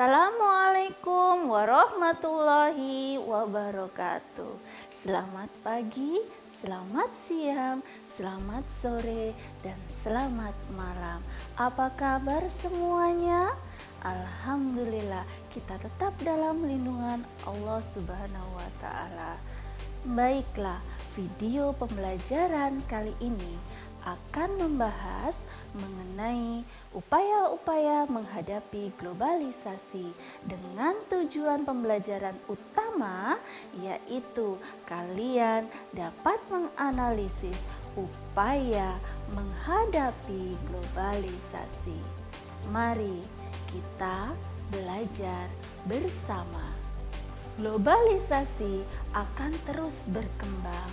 Assalamualaikum warahmatullahi wabarakatuh. Selamat pagi, selamat siang, selamat sore, dan selamat malam. Apa kabar semuanya? Alhamdulillah, kita tetap dalam lindungan Allah Subhanahu wa Ta'ala. Baiklah, video pembelajaran kali ini akan membahas mengenai upaya-upaya menghadapi globalisasi dengan tujuan pembelajaran utama, yaitu kalian dapat menganalisis upaya menghadapi globalisasi. Mari kita belajar bersama. Globalisasi akan terus berkembang.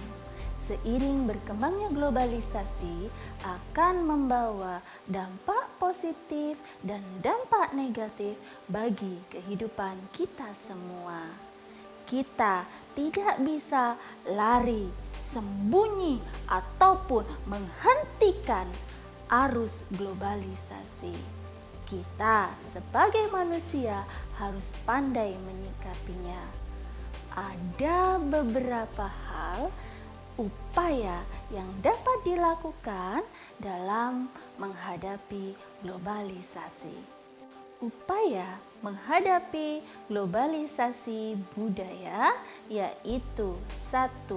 Seiring berkembangnya globalisasi akan membawa dampak positif dan dampak negatif bagi kehidupan kita semua. Kita tidak bisa lari, sembunyi, ataupun menghentikan arus globalisasi. Kita sebagai manusia harus pandai menyikapinya. Ada beberapa hal upaya yang dapat dilakukan dalam menghadapi globalisasi. Upaya menghadapi globalisasi budaya yaitu 1.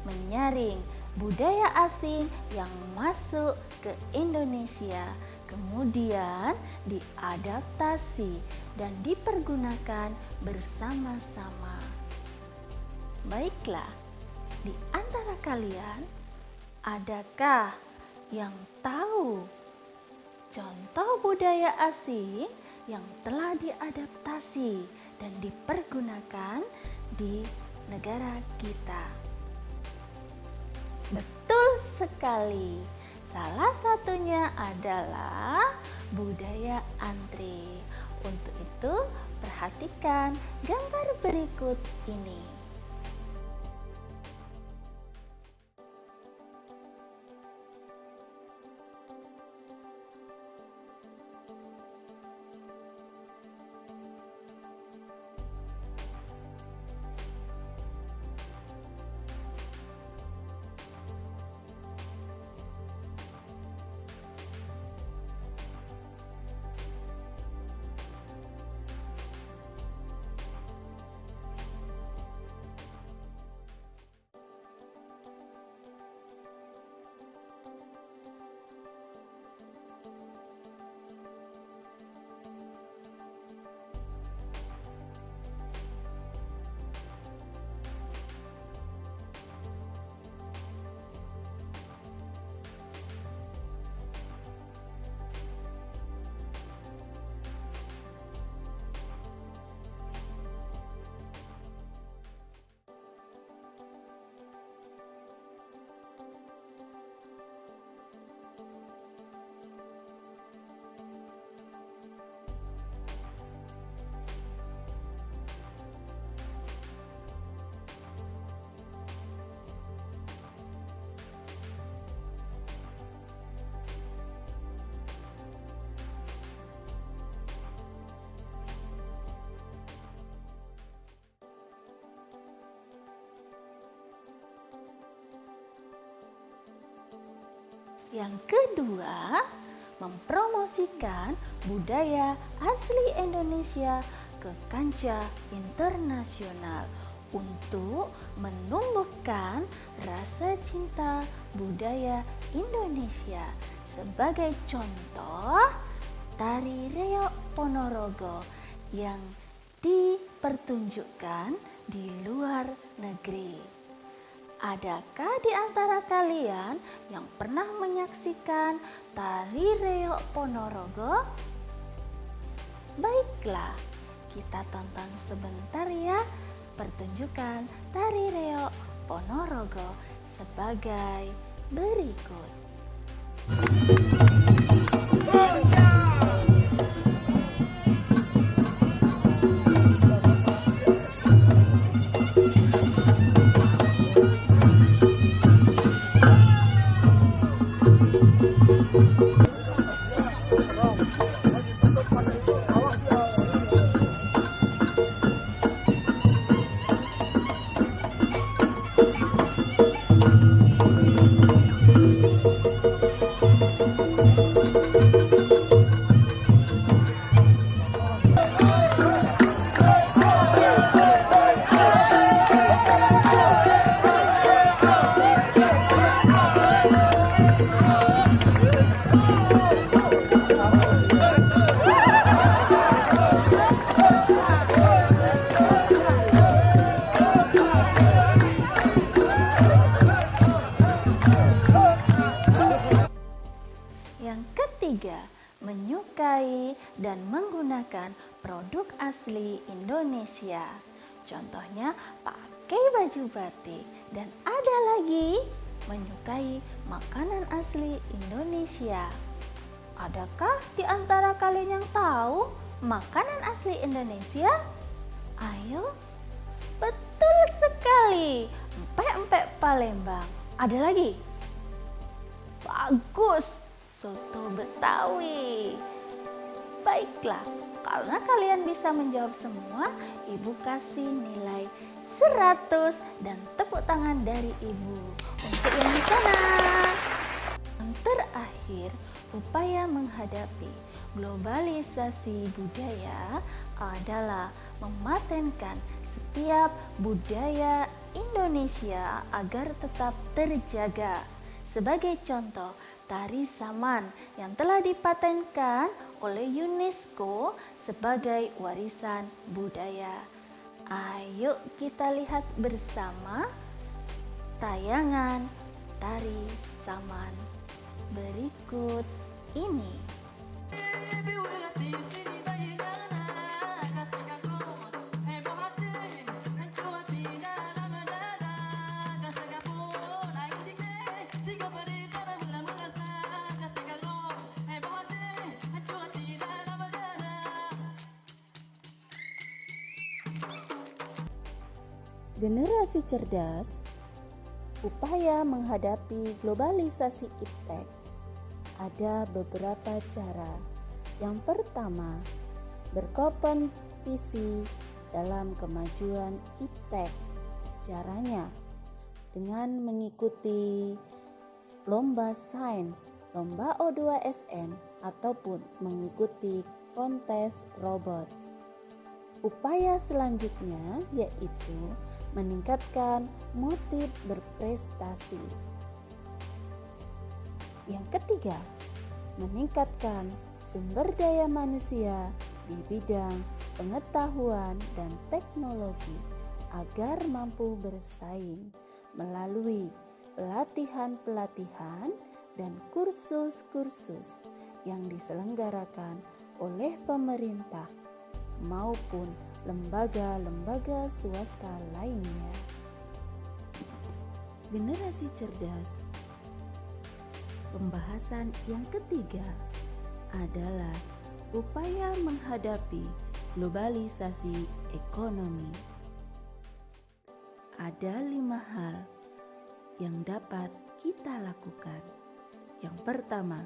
Menyaring budaya asing yang masuk ke Indonesia, kemudian diadaptasi dan dipergunakan bersama-sama. Baiklah, di antara kalian, adakah yang tahu contoh budaya asing yang telah diadaptasi dan dipergunakan di negara kita? Betul sekali. Salah satunya adalah budaya antri. Untuk itu, perhatikan gambar berikut ini. Yang kedua, mempromosikan budaya asli Indonesia ke kancah internasional untuk menumbuhkan rasa cinta budaya Indonesia. Sebagai contoh, tari reog Ponorogo yang dipertunjukkan di luar negeri. Adakah di antara kalian yang pernah menyaksikan tari reog Ponorogo? Baiklah, kita tonton sebentar ya pertunjukan tari reog Ponorogo sebagai berikut. Indonesia. Contohnya pakai baju batik, dan ada lagi menyukai makanan asli Indonesia. Adakah di antara kalian yang tahu makanan asli Indonesia? Ayo. Betul sekali, empek-empek Palembang. Ada lagi? Bagus, soto Betawi. Baiklah, karena kalian bisa menjawab semua, Ibu kasih nilai 100 dan tepuk tangan dari Ibu. Untuk yang di sana. Yang terakhir, upaya menghadapi globalisasi budaya adalah mematenkan setiap budaya Indonesia agar tetap terjaga. Sebagai contoh, tari saman yang telah dipatenkan oleh UNESCO sebagai warisan budaya. Ayo kita lihat bersama tayangan tari saman berikut ini. Generasi cerdas, upaya menghadapi globalisasi iptek. Ada beberapa cara. Yang pertama, berkompetisi dalam kemajuan iptek. Caranya dengan mengikuti lomba sains, lomba O2SN, ataupun mengikuti kontes robot. Upaya selanjutnya yaitu meningkatkan motif berprestasi. Yang ketiga, meningkatkan sumber daya manusia di bidang pengetahuan dan teknologi agar mampu bersaing melalui pelatihan-pelatihan dan kursus-kursus yang diselenggarakan oleh pemerintah maupun lembaga-lembaga swasta lainnya. Generasi cerdas. Pembahasan yang ketiga adalah upaya menghadapi globalisasi ekonomi. Ada 5 hal yang dapat kita lakukan. Yang pertama,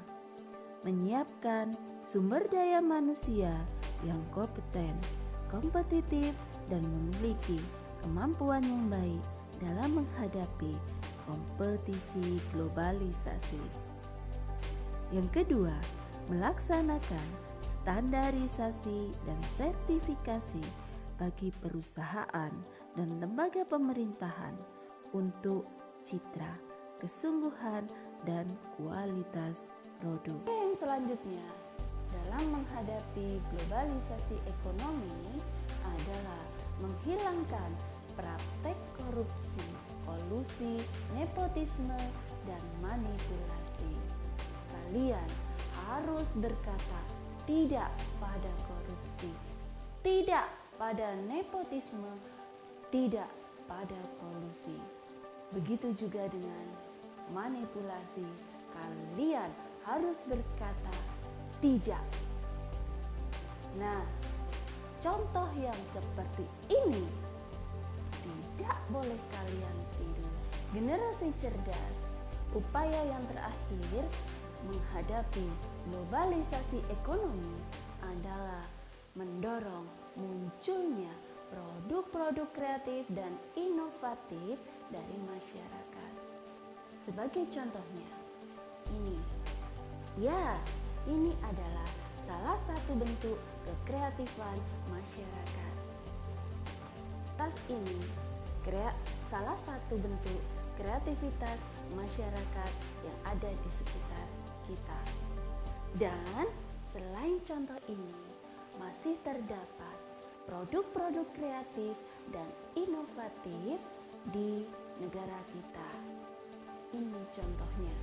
menyiapkan sumber daya manusia yang kompeten, kompetitif, dan memiliki kemampuan yang baik dalam menghadapi kompetisi globalisasi. Yang kedua, melaksanakan standarisasi dan sertifikasi bagi perusahaan dan lembaga pemerintahan untuk citra, kesungguhan, dan kualitas produk. Yang selanjutnya dalam menghadapi globalisasi ekonomi adalah menghilangkan praktek korupsi, kolusi, nepotisme, dan manipulasi. Kalian harus berkata tidak pada korupsi, tidak pada nepotisme, tidak pada kolusi. Begitu juga dengan manipulasi. Kalian harus berkata tidak. Nah, contoh yang seperti ini tidak boleh kalian tiru. Generasi cerdas, upaya yang terakhir menghadapi globalisasi ekonomi adalah mendorong munculnya produk-produk kreatif dan inovatif dari masyarakat. Sebagai contohnya, ini adalah salah satu bentuk kekreatifan masyarakat. Tas ini salah satu bentuk kreativitas masyarakat yang ada di sekitar kita. Dan selain contoh ini, masih terdapat produk-produk kreatif dan inovatif di negara kita. Ini contohnya.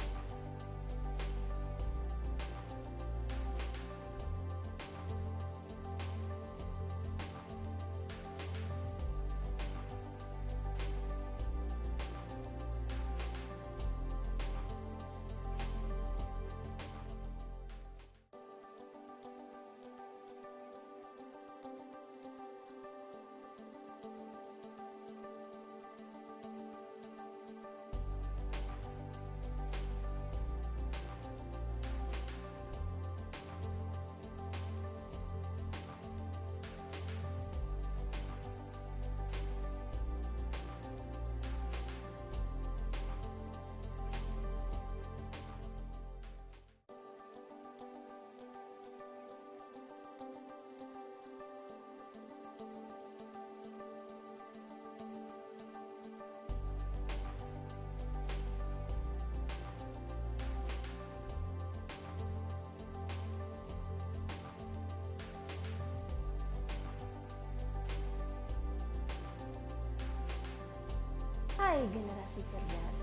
Hai generasi cerdas,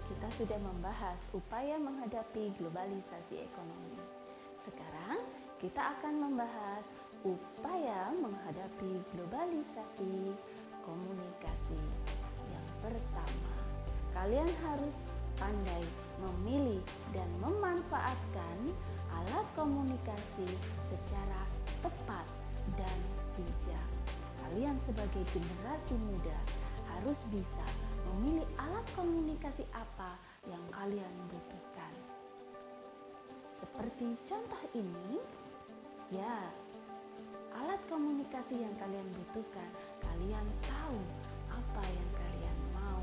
kita sudah membahas upaya menghadapi globalisasi ekonomi. Sekarang kita akan membahas upaya menghadapi globalisasi komunikasi. Yang pertama, kalian harus pandai memilih dan memanfaatkan alat komunikasi secara tepat dan bijak. Kalian sebagai generasi muda harus bisa memilih alat komunikasi apa yang kalian butuhkan. Seperti contoh ini, ya, alat komunikasi yang kalian butuhkan, kalian tahu apa yang kalian mau.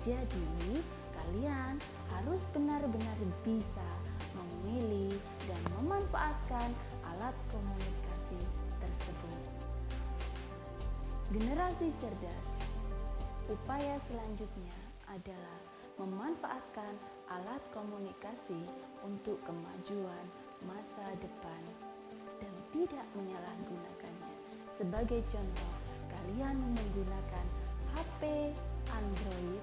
Jadi, kalian harus benar-benar bisa memilih dan memanfaatkan alat komunikasi tersebut. Generasi cerdas, upaya selanjutnya adalah memanfaatkan alat komunikasi untuk kemajuan masa depan dan tidak menyalahgunakannya. Sebagai contoh, kalian menggunakan HP Android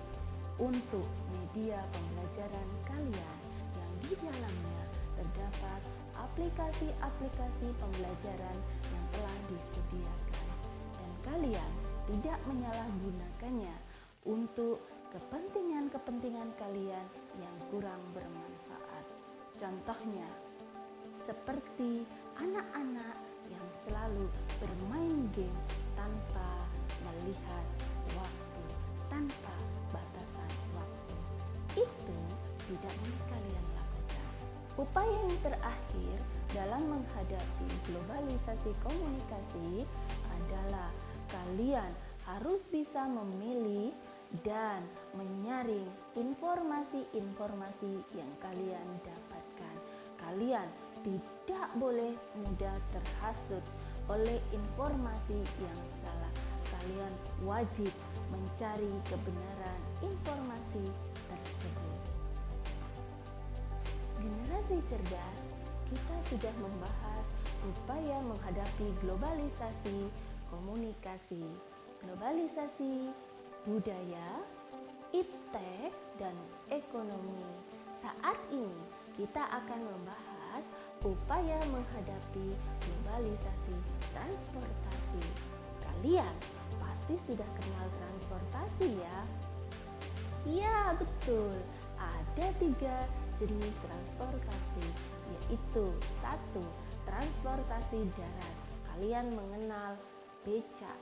untuk media pembelajaran kalian yang di dalamnya terdapat aplikasi-aplikasi pembelajaran yang telah disediakan dan kalian tidak menyalahgunakannya untuk kepentingan-kepentingan kalian yang kurang bermanfaat. Contohnya, seperti anak-anak yang selalu bermain game tanpa melihat waktu, tanpa batasan waktu. Itu tidak boleh kalian lakukan. Upaya yang terakhir dalam menghadapi globalisasi komunikasi adalah kalian harus bisa memilih dan menyaring informasi-informasi yang kalian dapatkan. Kalian tidak boleh mudah terhasut oleh informasi yang salah. Kalian wajib mencari kebenaran informasi tersebut. Generasi cerdas, kita sudah membahas upaya menghadapi globalisasi komunikasi, globalisasi budaya, iptek, dan ekonomi. Saat ini kita akan membahas upaya menghadapi globalisasi transportasi. Kalian pasti sudah kenal transportasi ya? Iya, betul. Ada 3 jenis transportasi, yaitu 1. Transportasi darat. Kalian mengenal becak,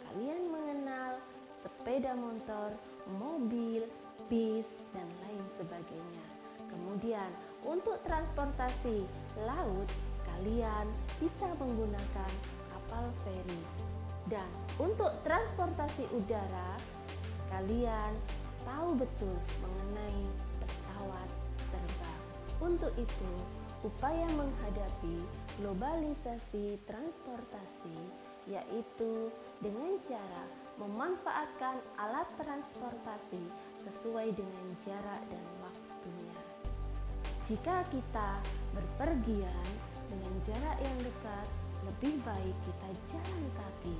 kalian mengenal sepeda motor, mobil, bis, dan lain sebagainya. Kemudian untuk transportasi laut, kalian bisa menggunakan kapal feri. Dan untuk transportasi udara, kalian tahu betul mengenai pesawat terbang. Untuk itu, upaya menghadapi globalisasi transportasi yaitu dengan cara memanfaatkan alat transportasi sesuai dengan jarak dan waktunya. Jika kita berpergian dengan jarak yang dekat, lebih baik kita jalan kaki.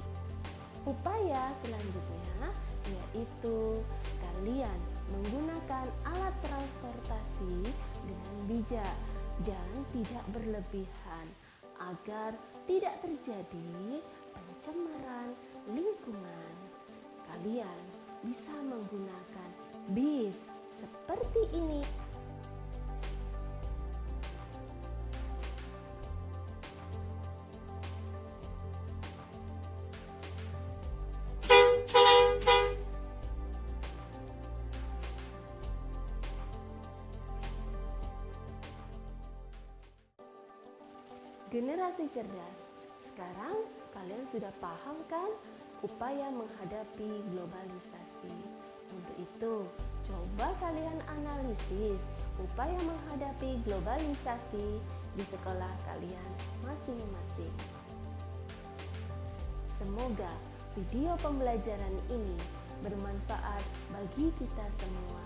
Upaya selanjutnya yaitu kalian menggunakan alat transportasi dengan bijak dan tidak berlebihan agar tidak terjadi pencemaran lingkungan. Kalian bisa menggunakan bis seperti ini. Generasi cerdas, sekarang kalian sudah paham kan upaya menghadapi globalisasi? Untuk itu, coba kalian analisis upaya menghadapi globalisasi di sekolah kalian masing-masing. Semoga video pembelajaran ini bermanfaat bagi kita semua.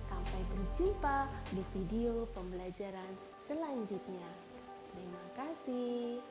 Sampai berjumpa di video pembelajaran selanjutnya. Terima kasih.